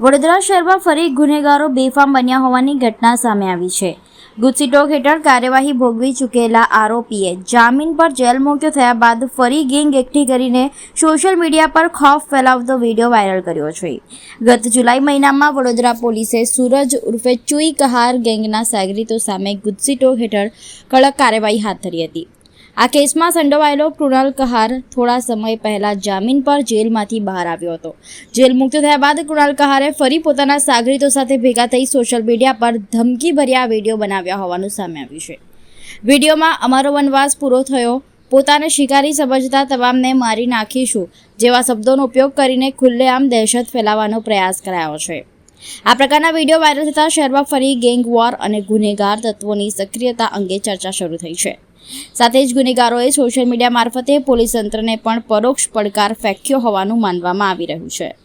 વડોદરા શહેરમાં ફરી ગુનેગારો બેફામ બન્યા હોવાની ઘટના સામે આવી છે। ગુજસીટોક હેઠળ કાર્યવાહી ભોગવી ચૂકેલા આરોપીએ જામીન પર જેલ મુક્ત થયા બાદ ફરી ગેંગ એકઠી કરીને સોશિયલ મીડિયા પર ખૌફ ફેલાવતો વિડીયો વાયરલ કર્યો છે। ગત જુલાઈ મહિનામાં વડોદરા પોલીસે સૂરજ ઉર્ફે ચુઈ કહાર ગેંગના સાગરીતો સામે ગુજસીટોક હેઠળ કડક કાર્યવાહી હાથ ધરી હતી। આ કેસમાં સંડોવાયેલો કૃણાલ કહાર થોડા સમય પહેલા જામીન પર જેલમાંથી બહાર આવ્યો હતો। જેલ મુક્ત થયા બાદ કૃણાલ કહારે ફરી પોતાના સાગરીતો સાથે ભેગા થઈ સોશિયલ મીડિયા પર ધમકીભર્યા વિડીયો બનાવ્યા હોવાનું સામે આવ્યું છે। વિડીયોમાં અમારો વનવાસ પૂરો થયો, પોતાને શિકારી સમજતા તમામને મારી નાખીશું જેવા શબ્દોનો ઉપયોગ કરીને ખુલ્લેઆમ દહેશત ફેલાવવાનો પ્રયાસ કરાયો છે। આ પ્રકારના વિડીયો વાયરલ થતાં શહેરમાં ફરી ગેંગ વોર અને ગુનેગાર તત્વોની સક્રિયતા અંગે ચર્ચા શરૂ થઈ છે। સાથે જ ગુનેગારોએ સોશિયલ મીડિયા મારફતે પોલીસ તંત્રને પણ પરોક્ષ પડકાર ફેંક્યો હોવાનું માનવામાં આવી રહ્યું છે।